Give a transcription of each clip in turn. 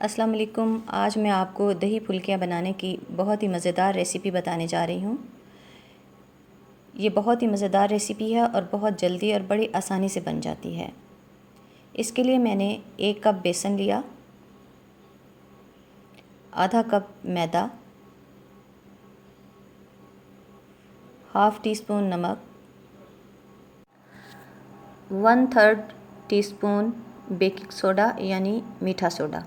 अस्सलाम वालेकुम। आज मैं आपको दही फुल्कियाँ बनाने की बहुत ही मज़ेदार रेसिपी बताने जा रही हूँ। ये बहुत ही मज़ेदार रेसिपी है और बहुत जल्दी और बड़ी आसानी से बन जाती है। इसके लिए मैंने 1 कप बेसन लिया, आधा कप मैदा, हाफ़ टी स्पून नमक, 1/3 टीस्पून बेकिंग सोडा यानी मीठा सोडा।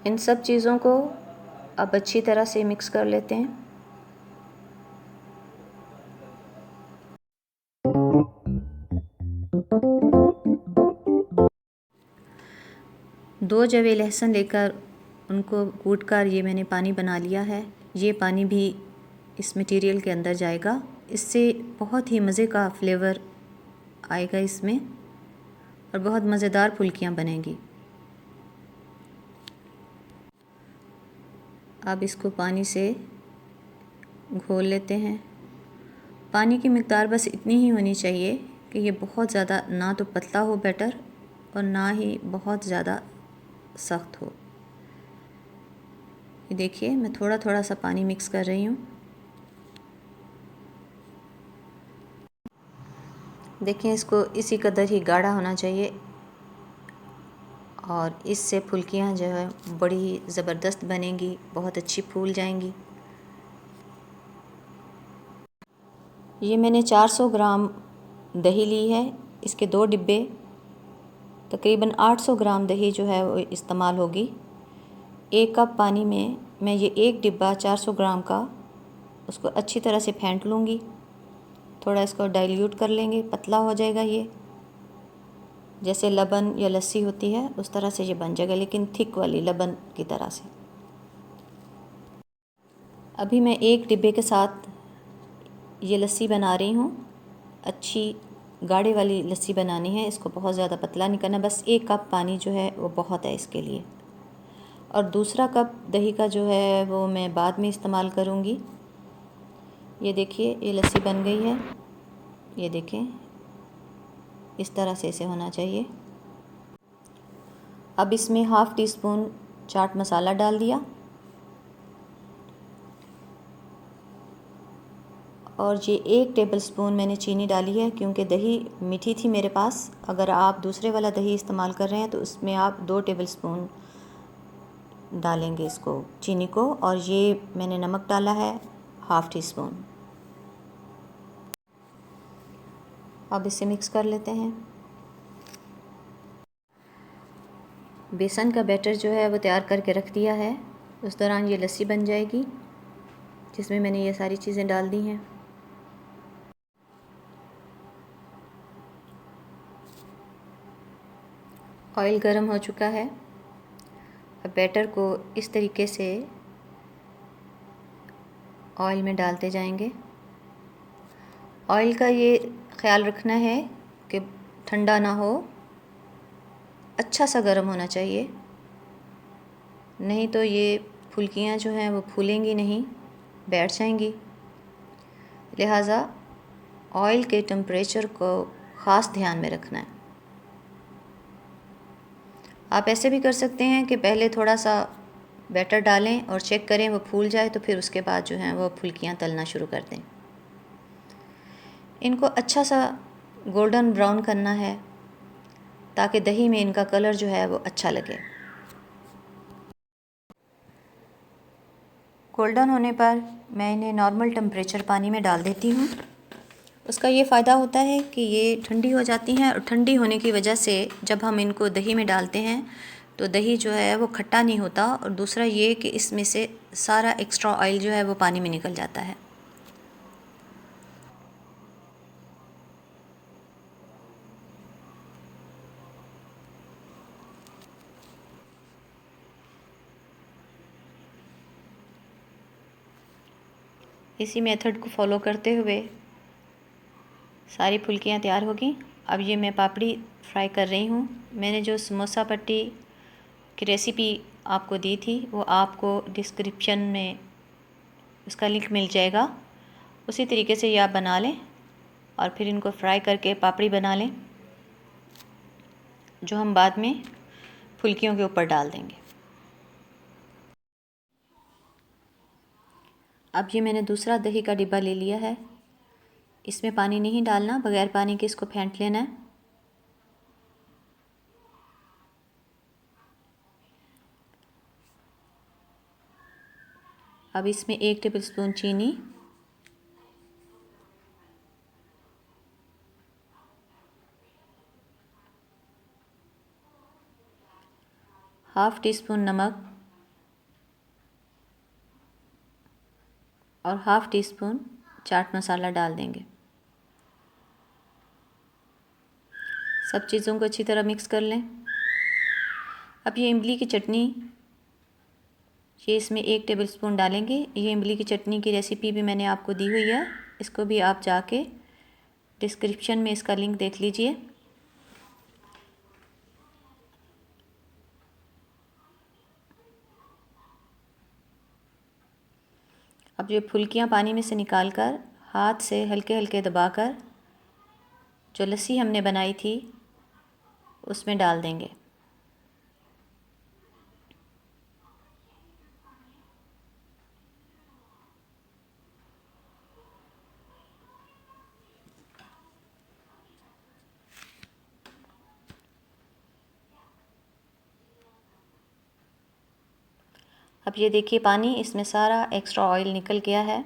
इन सब चीज़ों को अब अच्छी तरह से मिक्स कर लेते हैं। दो जवे लहसुन लेकर उनको कूटकर ये मैंने पानी बना लिया है। ये पानी भी इस मटेरियल के अंदर जाएगा। इससे बहुत ही मज़े का फ्लेवर आएगा इसमें और बहुत मज़ेदार फुल्कियाँ बनेंगी। अब इसको पानी से घोल लेते हैं। पानी की मिक़दार बस इतनी ही होनी चाहिए कि ये बहुत ज़्यादा ना तो पतला हो बैटर और ना ही बहुत ज़्यादा सख्त हो। ये देखिए, मैं थोड़ा थोड़ा सा पानी मिक्स कर रही हूँ। देखिए, इसको इसी कदर ही गाढ़ा होना चाहिए और इससे फुल्कियाँ जो है बड़ी ही ज़बरदस्त बनेंगी, बहुत अच्छी फूल जाएंगी। ये मैंने 400 ग्राम दही ली है। इसके 2 डिब्बे, तकरीबन 800 ग्राम दही जो है वो इस्तेमाल होगी। 1 कप पानी में मैं ये 1 डिब्बा 400 ग्राम का उसको अच्छी तरह से फेंट लूँगी। थोड़ा इसको डाइल्यूट कर लेंगे, पतला हो जाएगा ये। जैसे लबन या लस्सी होती है उस तरह से ये बन जाएगा, लेकिन थिक वाली लबन की तरह से। अभी मैं 1 डिब्बे के साथ ये लस्सी बना रही हूँ। अच्छी गाढ़े वाली लस्सी बनानी है, इसको बहुत ज़्यादा पतला नहीं करना। बस 1 कप पानी जो है वो बहुत है इसके लिए। और दूसरा कप दही का जो है वो मैं बाद में इस्तेमाल करूँगी। ये देखिए, ये लस्सी बन गई है। ये देखें, इस तरह से इसे होना चाहिए। अब इसमें half tea spoon chaat masala डाल दिया और ये 1 टेबलस्पून मैंने चीनी डाली है, क्योंकि दही मीठी थी मेरे पास। अगर आप दूसरे वाला दही इस्तेमाल कर रहे हैं तो उसमें आप 2 टेबलस्पून डालेंगे इसको, चीनी को। और ये मैंने नमक डाला है हाफ़ टी स्पून। अब इसे मिक्स कर लेते हैं। बेसन का बैटर जो है वो तैयार करके रख दिया है। उस दौरान ये लस्सी बन जाएगी जिसमें मैंने ये सारी चीज़ें डाल दी हैं। ऑयल गर्म हो चुका है। अब बैटर को इस तरीके से ऑयल में डालते जाएंगे। ऑयल का ये ख़्याल रखना है कि ठंडा ना हो, अच्छा सा गर्म होना चाहिए, नहीं तो ये फुल्कियाँ जो हैं वो फूलेंगी नहीं, बैठ जाएंगी। लिहाजा ऑयल के टेम्परेचर को ख़ास ध्यान में रखना है। आप ऐसे भी कर सकते हैं कि पहले थोड़ा सा बैटर डालें और चेक करें वो फूल जाए, तो फिर उसके बाद जो है वो फुल्कियाँ तलना शुरू कर दें। इनको अच्छा सा गोल्डन ब्राउन करना है ताकि दही में इनका कलर जो है वो अच्छा लगे। गोल्डन होने पर मैं इन्हें नॉर्मल टेम्परेचर पानी में डाल देती हूँ। उसका ये फ़ायदा होता है कि ये ठंडी हो जाती हैं और ठंडी होने की वजह से जब हम इनको दही में डालते हैं तो दही जो है वो खट्टा नहीं होता। और दूसरा ये कि इसमें से सारा एक्स्ट्रा ऑयल जो है वो पानी में निकल जाता है। इसी मेथड को फॉलो करते हुए सारी फुल्कियाँ तैयार होगी। अब ये मैं पापड़ी फ्राई कर रही हूँ। मैंने जो समोसा पट्टी की रेसिपी आपको दी थी वो आपको डिस्क्रिप्शन में उसका लिंक मिल जाएगा। उसी तरीके से ये आप बना लें और फिर इनको फ्राई करके पापड़ी बना लें। जो हम बाद में फुल्कियों के ऊपर डाल देंगे। अब ये मैंने दूसरा दही का डिब्बा ले लिया है। इसमें पानी नहीं डालना, बग़ैर पानी के इसको फेंट लेना है। अब इसमें 1 टेबलस्पून चीनी, ½ टीस्पून नमक और ½ टीस्पून चाट मसाला डाल देंगे। सब चीज़ों को अच्छी तरह मिक्स कर लें। अब ये इमली की चटनी, ये इसमें 1 टेबलस्पून डालेंगे। ये इमली की चटनी की रेसिपी भी मैंने आपको दी हुई है, इसको भी आप जाके डिस्क्रिप्शन में इसका लिंक देख लीजिए। अब ये फुल्कियाँ पानी में से निकालकर हाथ से हल्के हल्के दबाकर जो लस्सी हमने बनाई थी उसमें डाल देंगे। अब ये देखिए पानी, इसमें सारा एक्स्ट्रा ऑयल निकल गया है।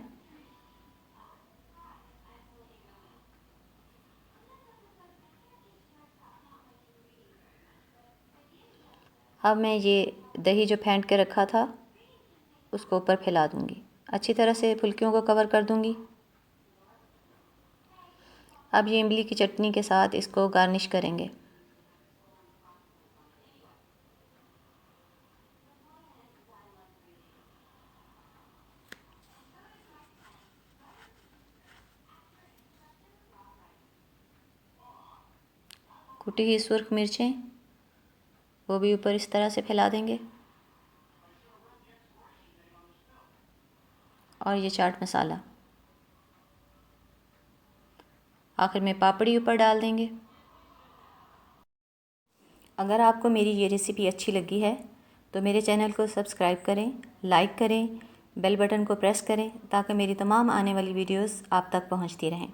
अब मैं ये दही जो फेंट के रखा था उसको ऊपर फैला दूंगी, अच्छी तरह से फुल्कियों को कवर कर दूंगी। अब ये इमली की चटनी के साथ इसको गार्निश करेंगे। कुटी हुई सुर्ख मिर्चें वो भी ऊपर इस तरह से फैला देंगे और ये चाट मसाला आखिर में पापड़ी ऊपर डाल देंगे। अगर आपको मेरी ये रेसिपी अच्छी लगी है तो मेरे चैनल को सब्सक्राइब करें, लाइक करें, बेल बटन को प्रेस करें ताकि मेरी तमाम आने वाली वीडियोस आप तक पहुंचती रहें।